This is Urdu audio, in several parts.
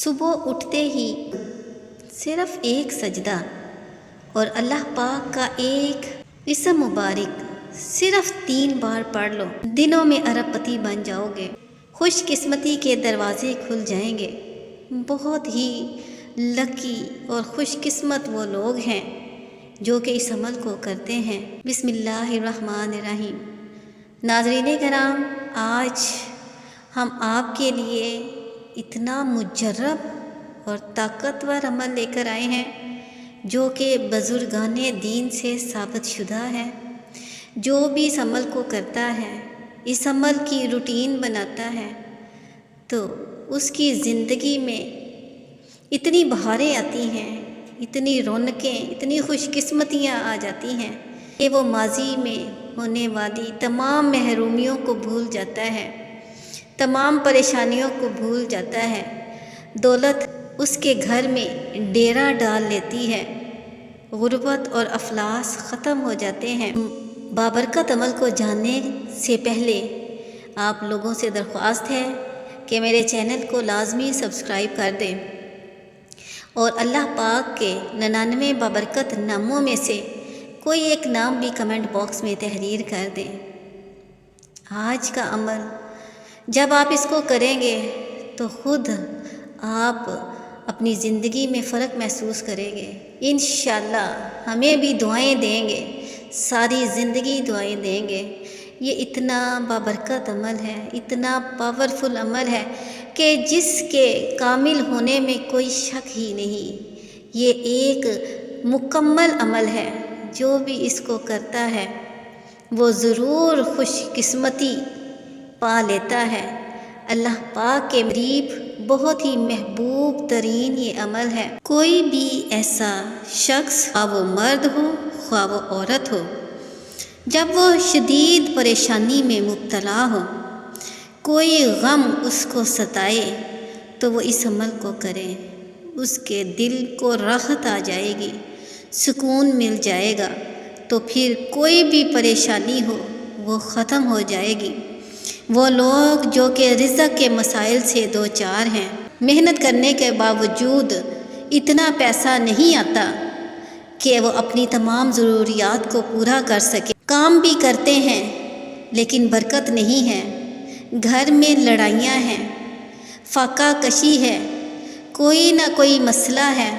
صبح اٹھتے ہی صرف ایک سجدہ اور اللہ پاک کا ایک اسم مبارک صرف 3 بار پڑھ لو، دنوں میں ارب پتی بن جاؤ گے، خوش قسمتی کے دروازے کھل جائیں گے۔ بہت ہی لکی اور خوش قسمت وہ لوگ ہیں جو کہ اس عمل کو کرتے ہیں۔ بسم اللہ الرحمن الرحیم۔ ناظرین کرام، آج ہم آپ کے لیے اتنا مجرب اور طاقتور عمل لے کر آئے ہیں جو کہ بزرگان دین سے ثابت شدہ ہے۔ جو بھی اس عمل کو کرتا ہے، اس عمل کی روٹین بناتا ہے، تو اس کی زندگی میں اتنی بہاریں آتی ہیں، اتنی رونقیں، اتنی خوش قسمتیاں آ جاتی ہیں کہ وہ ماضی میں ہونے والی تمام محرومیوں کو بھول جاتا ہے، تمام پریشانیوں کو بھول جاتا ہے۔ دولت اس کے گھر میں ڈیرا ڈال لیتی ہے، غربت اور افلاس ختم ہو جاتے ہیں۔ بابرکت عمل کو جاننے سے پہلے آپ لوگوں سے درخواست ہے کہ میرے چینل کو لازمی سبسکرائب کر دیں اور اللہ پاک کے 99 بابرکت ناموں میں سے کوئی ایک نام بھی کمنٹ باکس میں تحریر کر دیں۔ آج کا عمل جب آپ اس کو کریں گے تو خود آپ اپنی زندگی میں فرق محسوس کریں گے۔ انشاءاللہ ہمیں بھی دعائیں دیں گے، ساری زندگی دعائیں دیں گے۔ یہ اتنا بابرکت عمل ہے، اتنا پاورفل عمل ہے کہ جس کے کامل ہونے میں کوئی شک ہی نہیں۔ یہ ایک مکمل عمل ہے، جو بھی اس کو کرتا ہے وہ ضرور خوش قسمتی پا لیتا ہے۔ اللہ پاک کے قریب بہت ہی محبوب ترین یہ عمل ہے۔ کوئی بھی ایسا شخص، خواہ وہ مرد ہو خواہ وہ عورت ہو، جب وہ شدید پریشانی میں مبتلا ہو، کوئی غم اس کو ستائے تو وہ اس عمل کو کرے، اس کے دل کو راحت آ جائے گی، سکون مل جائے گا، تو پھر کوئی بھی پریشانی ہو وہ ختم ہو جائے گی۔ وہ لوگ جو کہ رزق کے مسائل سے دوچار ہیں، محنت کرنے کے باوجود اتنا پیسہ نہیں آتا کہ وہ اپنی تمام ضروریات کو پورا کر سکے، کام بھی کرتے ہیں لیکن برکت نہیں ہے، گھر میں لڑائیاں ہیں، فاقہ کشی ہے، کوئی نہ کوئی مسئلہ ہے،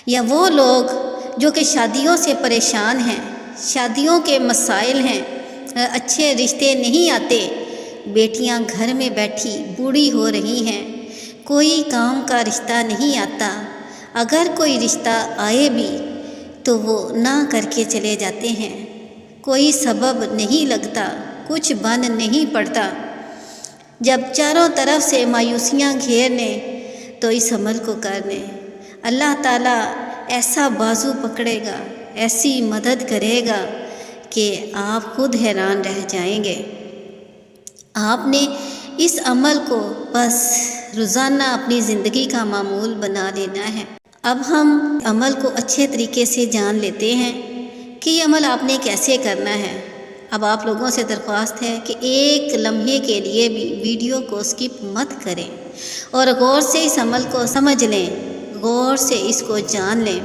یا وہ لوگ جو کہ شادیوں سے پریشان ہیں، شادیوں کے مسائل ہیں، اچھے رشتے نہیں آتے، بیٹیاں گھر میں بیٹھی بوڑھی ہو رہی ہیں، کوئی کام کا رشتہ نہیں آتا، اگر کوئی رشتہ آئے بھی تو وہ نہ کر کے چلے جاتے ہیں، کوئی سبب نہیں لگتا، کچھ بن نہیں پڑتا۔ جب چاروں طرف سے مایوسیاں گھیرنے تو اس عمل کو کرنے، اللہ تعالیٰ ایسا بازو پکڑے گا، ایسی مدد کرے گا کہ آپ خود حیران رہ جائیں گے۔ آپ نے اس عمل کو بس روزانہ اپنی زندگی کا معمول بنا لینا ہے۔ اب ہم عمل کو اچھے طریقے سے جان لیتے ہیں کہ یہ عمل آپ نے کیسے کرنا ہے۔ اب آپ لوگوں سے درخواست ہے کہ ایک لمحے کے لیے بھی ویڈیو کو سکپ مت کریں اور غور سے اس عمل کو سمجھ لیں، غور سے اس کو جان لیں۔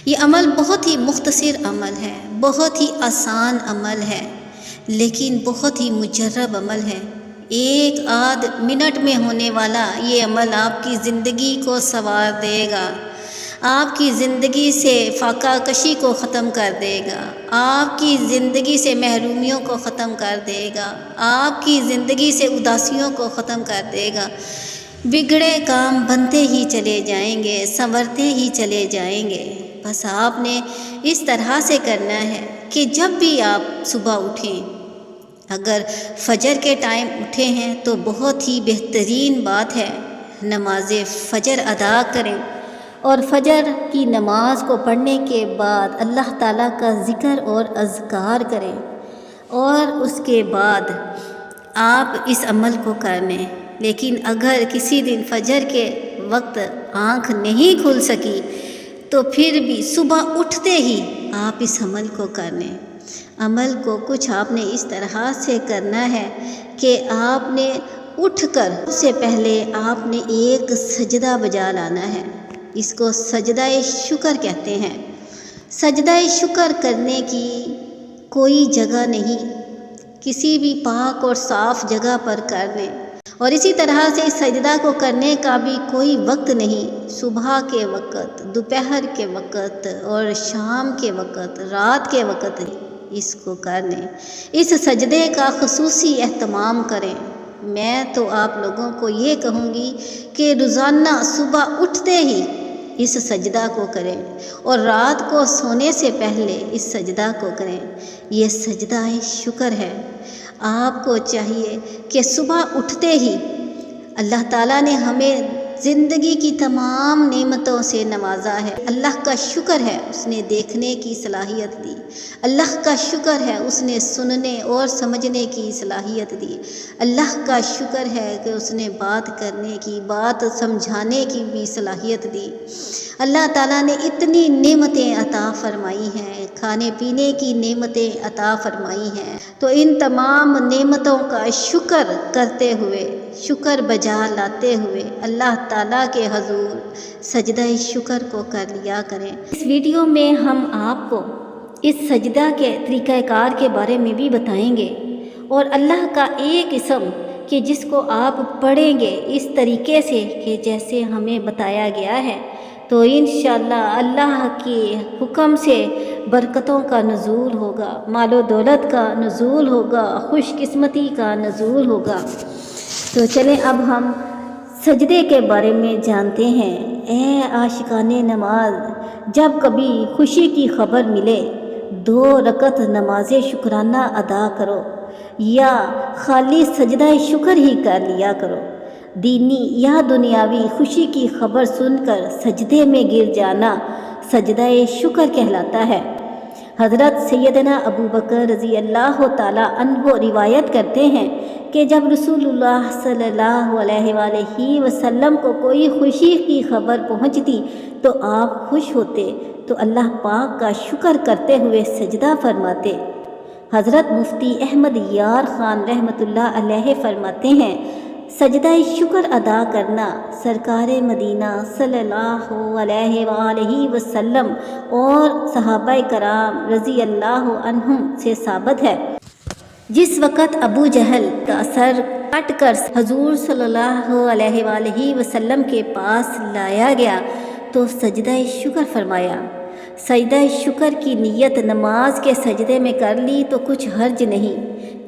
یہ عمل بہت ہی مختصر عمل ہے، بہت ہی آسان عمل ہے، لیکن بہت ہی مجرب عمل ہے۔ 1 منٹ میں ہونے والا یہ عمل آپ کی زندگی کو سنوار دے گا، آپ کی زندگی سے فاقہ کشی کو ختم کر دے گا، آپ کی زندگی سے محرومیوں کو ختم کر دے گا، آپ کی زندگی سے اداسیوں کو ختم کر دے گا۔ بگڑے کام بنتے ہی چلے جائیں گے، سنورتے ہی چلے جائیں گے۔ بس آپ نے اس طرح سے کرنا ہے کہ جب بھی آپ صبح اٹھیں، اگر فجر کے ٹائم اٹھے ہیں تو بہت ہی بہترین بات ہے، نماز فجر ادا کریں اور فجر کی نماز کو پڑھنے کے بعد اللہ تعالیٰ کا ذکر اور اذکار کریں، اور اس کے بعد آپ اس عمل کو کر لیں۔ لیکن اگر کسی دن فجر کے وقت آنکھ نہیں کھل سکی تو پھر بھی صبح اٹھتے ہی آپ اس عمل کو کر لیں۔ عمل کو کچھ آپ نے اس طرح سے کرنا ہے کہ آپ نے اٹھ کر سے پہلے آپ نے ایک سجدہ بجا لانا ہے۔ اس کو سجدہ شکر کہتے ہیں۔ سجدہ شکر کرنے کی کوئی جگہ نہیں، کسی بھی پاک اور صاف جگہ پر کر لیں، اور اسی طرح سے اس سجدہ کو کرنے کا بھی کوئی وقت نہیں، صبح کے وقت، دوپہر کے وقت اور شام کے وقت، رات کے وقت اس کو کر لیں۔ اس سجدے کا خصوصی اہتمام کریں۔ میں تو آپ لوگوں کو یہ کہوں گی کہ روزانہ صبح اٹھتے ہی اس سجدہ کو کریں اور رات کو سونے سے پہلے اس سجدہ کو کریں۔ یہ سجدہ شکر ہے۔ آپ کو چاہیے کہ صبح اٹھتے ہی اللہ تعالیٰ نے ہمیں زندگی کی تمام نعمتوں سے نوازا ہے۔ اللہ کا شکر ہے اس نے دیکھنے کی صلاحیت دی، اللہ کا شکر ہے اس نے سننے اور سمجھنے کی صلاحیت دی، اللہ کا شکر ہے کہ اس نے بات کرنے کی، بات سمجھانے کی بھی صلاحیت دی۔ اللہ تعالیٰ نے اتنی نعمتیں عطا فرمائی ہیں، کھانے پینے کی نعمتیں عطا فرمائی ہیں، تو ان تمام نعمتوں کا شکر کرتے ہوئے، شکر بجا لاتے ہوئے اللہ تعالیٰ کے حضور سجدہ شکر کو کر لیا کریں۔ اس ویڈیو میں ہم آپ کو اس سجدہ کے طریقہ کار کے بارے میں بھی بتائیں گے، اور اللہ کا ایک اسم کہ جس کو آپ پڑھیں گے اس طریقے سے کہ جیسے ہمیں بتایا گیا ہے، تو انشاءاللہ اللہ کے حکم سے برکتوں کا نزول ہوگا، مال و دولت کا نزول ہوگا، خوش قسمتی کا نزول ہوگا۔ تو چلیں اب ہم سجدے کے بارے میں جانتے ہیں۔ اے عاشقان نماز، جب کبھی خوشی کی خبر ملے 2 رکعت نماز شکرانہ ادا کرو یا خالی سجدہ شکر ہی کر لیا کرو۔ دینی یا دنیاوی خوشی کی خبر سن کر سجدے میں گر جانا سجدہ شکر کہلاتا ہے۔ حضرت سیدنا ابو بکر رضی اللہ تعالیٰ عنہ روایت کرتے ہیں کہ جب رسول اللہ صلی اللہ علیہ وآلہ وسلم کو کوئی خوشی کی خبر پہنچتی تو آپ خوش ہوتے تو اللہ پاک کا شکر کرتے ہوئے سجدہ فرماتے۔ حضرت مفتی احمد یار خان رحمۃ اللہ علیہ فرماتے ہیں، سجدہ شکر ادا کرنا سرکار مدینہ صلی اللہ علیہ وآلہ وسلم اور صحابہ کرام رضی اللہ عنہم سے ثابت ہے۔ جس وقت ابو جہل کا سر کٹ کر حضور صلی اللہ علیہ وآلہ وسلم کے پاس لایا گیا تو سجدہ شکر فرمایا۔ سجدہ شکر کی نیت نماز کے سجدے میں کر لی تو کچھ حرج نہیں،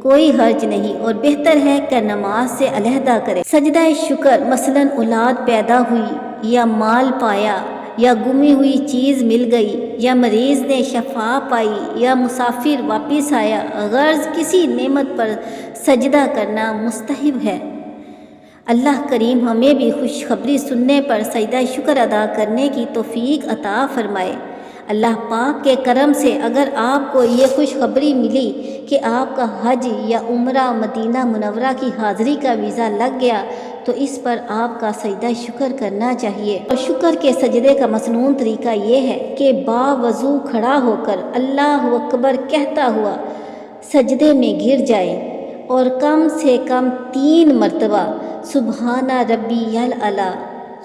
کوئی حرج نہیں، اور بہتر ہے کہ نماز سے علیحدہ کرے۔ سجدہ شکر مثلاً اولاد پیدا ہوئی یا مال پایا یا گمی ہوئی چیز مل گئی یا مریض نے شفا پائی یا مسافر واپس آیا، غرض کسی نعمت پر سجدہ کرنا مستحب ہے۔ اللہ کریم ہمیں بھی خوشخبری سننے پر سجدہ شکر ادا کرنے کی توفیق عطا فرمائے۔ اللہ پاک کے کرم سے اگر آپ کو یہ خوشخبری ملی کہ آپ کا حج یا عمرہ مدینہ منورہ کی حاضری کا ویزا لگ گیا تو اس پر آپ کا سجدہ شکر کرنا چاہیے۔ اور شکر کے سجدے کا مسنون طریقہ یہ ہے کہ باوضو کھڑا ہو کر اللہ اکبر کہتا ہوا سجدے میں گر جائے اور کم سے کم 3 مرتبہ سبحان ربی الاعلیٰ،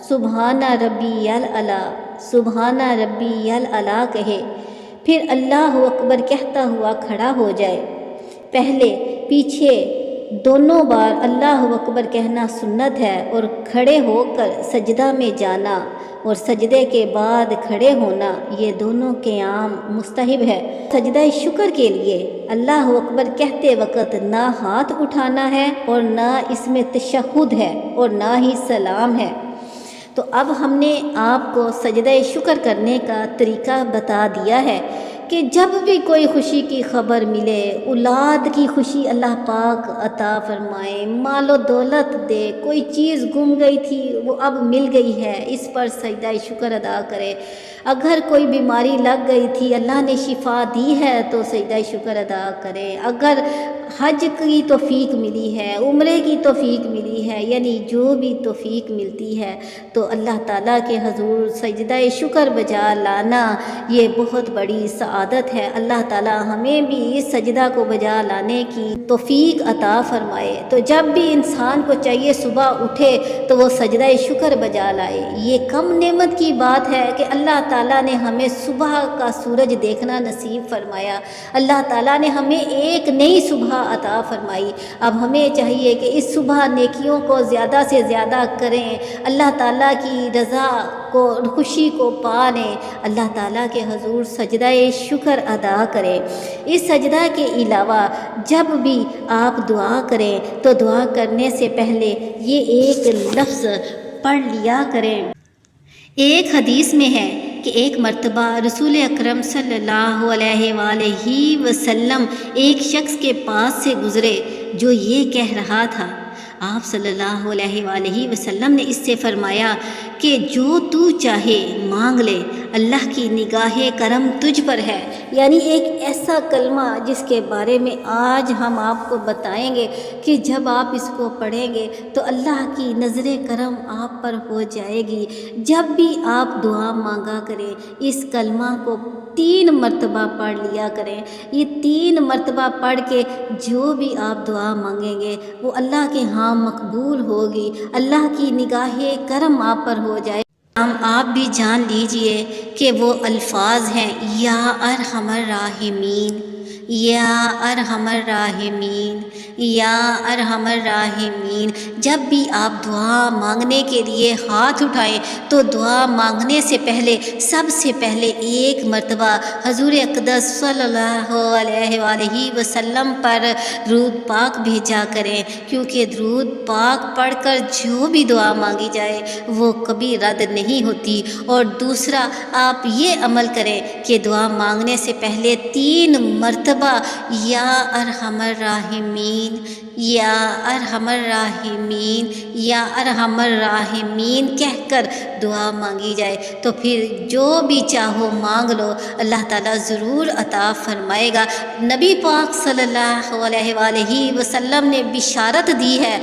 سبحان ربی الاعلیٰ، سبحان ربی الاعلیٰ کہے، پھر اللہ اکبر کہتا ہوا کھڑا ہو جائے۔ پہلے پیچھے دونوں بار اللہ اکبر کہنا سنت ہے، اور کھڑے ہو کر سجدہ میں جانا اور سجدے کے بعد کھڑے ہونا یہ دونوں قیام مستحب ہے۔ سجدہ شکر کے لیے اللہ اکبر کہتے وقت نہ ہاتھ اٹھانا ہے اور نہ اس میں تشہد ہے اور نہ ہی سلام ہے۔ تو اب ہم نے آپ کو سجدہ شکر کرنے کا طریقہ بتا دیا ہے کہ جب بھی کوئی خوشی کی خبر ملے، اولاد کی خوشی اللہ پاک عطا فرمائے، مال و دولت دے، کوئی چیز گم گئی تھی وہ اب مل گئی ہے، اس پر سجدہ شکر ادا کرے۔ اگر کوئی بیماری لگ گئی تھی اللہ نے شفا دی ہے تو سجدہ شکر ادا کرے۔ اگر حج کی توفیق ملی ہے، عمرے کی توفیق ملی ہے، یعنی جو بھی توفیق ملتی ہے تو اللہ تعالیٰ کے حضور سجدہ شکر بجا لانا یہ بہت بڑی سعادت ہے۔ اللہ تعالیٰ ہمیں بھی اس سجدہ کو بجا لانے کی توفیق عطا فرمائے۔ تو جب بھی انسان کو چاہیے صبح اٹھے تو وہ سجدہ شکر بجا لائے۔ یہ کم نعمت کی بات ہے کہ اللہ تعالیٰ نے ہمیں صبح کا سورج دیکھنا نصیب فرمایا، اللہ تعالیٰ نے ہمیں ایک نئی صبح عطا فرمائی۔ اب ہمیں چاہیے کہ اس صبح نیکیوں کو زیادہ سے زیادہ کریں، اللہ تعالیٰ کی رضا کو، خوشی کو پالیں، اللہ تعالیٰ کے حضور سجدہ شکر ادا کریں۔ اس سجدہ کے علاوہ جب بھی آپ دعا کریں تو دعا کرنے سے پہلے یہ ایک لفظ پڑھ لیا کریں۔ ایک حدیث میں ہے کہ ایک مرتبہ رسول اکرم صلی اللہ علیہ وآلہ وسلم ایک شخص کے پاس سے گزرے جو یہ کہہ رہا تھا۔ آپ صلی اللہ علیہ وآلہ وسلم نے اس سے فرمایا کہ جو تو چاہے مانگ لے، اللہ کی نگاہ کرم تجھ پر ہے۔ یعنی ایک ایسا کلمہ جس کے بارے میں آج ہم آپ کو بتائیں گے کہ جب آپ اس کو پڑھیں گے تو اللہ کی نظر کرم آپ پر ہو جائے گی۔ جب بھی آپ دعا مانگا کریں اس کلمہ کو 3 مرتبہ پڑھ لیا کریں۔ یہ 3 مرتبہ پڑھ کے جو بھی آپ دعا مانگیں گے وہ اللہ کے ہاں مقبول ہوگی، اللہ کی نگاہ کرم آپ پر ہو جائے۔ آپ بھی جان لیجئے کہ وہ الفاظ ہیں یا ارحم الراحمین، یا ارحم الراحمین، یا ارحم الراحمین۔ جب بھی آپ دعا مانگنے کے لیے ہاتھ اٹھائیں تو دعا مانگنے سے پہلے سب سے پہلے ایک مرتبہ حضور اقدس صلی اللہ علیہ وآلہ وسلم پر درود پاک بھیجا کریں، کیونکہ درود پاک پڑھ کر جو بھی دعا مانگی جائے وہ کبھی رد نہیں ہوتی۔ اور دوسرا آپ یہ عمل کریں کہ دعا مانگنے سے پہلے 3 مرتبہ یا ارحم الراحمین، یا ارحم الراحمین، یا ارحم الراحمین کہہ کر دعا مانگی جائے تو پھر جو بھی چاہو مانگ لو، اللہ تعالیٰ ضرور عطا فرمائے گا۔ نبی پاک صلی اللہ علیہ وآلہ وسلم نے بشارت دی ہے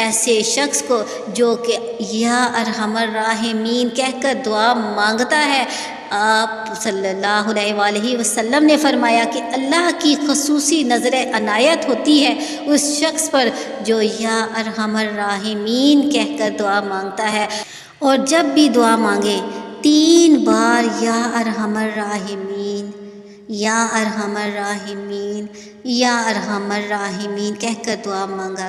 ایسے شخص کو جو کہ یا ارحم الراحمین کہہ کر دعا مانگتا ہے۔ آپ صلی اللہ علیہ وآلہ وسلم نے فرمایا کہ اللہ کی خصوصی نظر عنایت ہوتی ہے اس شخص پر جو یا ارحم الراحمین کہہ کر دعا مانگتا ہے۔ اور جب بھی دعا مانگے 3 بار یا ارحم الراحمین، یا ارحم الراحمین، یا ارحم الراحمین کہہ کر دعا مانگا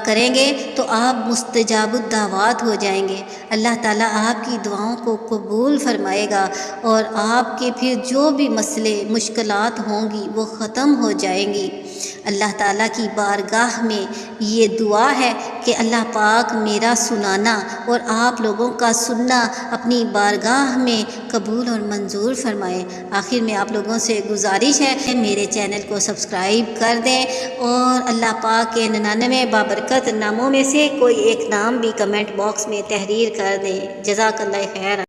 کریں گے تو آپ مستجاب الدعوات ہو جائیں گے۔ اللہ تعالیٰ آپ کی دعاؤں کو قبول فرمائے گا اور آپ کے پھر جو بھی مسئلے مشکلات ہوں گی وہ ختم ہو جائیں گی۔ اللہ تعالیٰ کی بارگاہ میں یہ دعا ہے کہ اللہ پاک میرا سنانا اور آپ لوگوں کا سننا اپنی بارگاہ میں قبول اور منظور فرمائے۔ آخر میں آپ لوگوں سے گزارش ہے میرے چینل کو سبسکرائب کر دیں اور اللہ پاک کے 99 بابرکت ناموں میں سے کوئی ایک نام بھی کمنٹ باکس میں تحریر کر دیں۔ جزاک اللہ خیر۔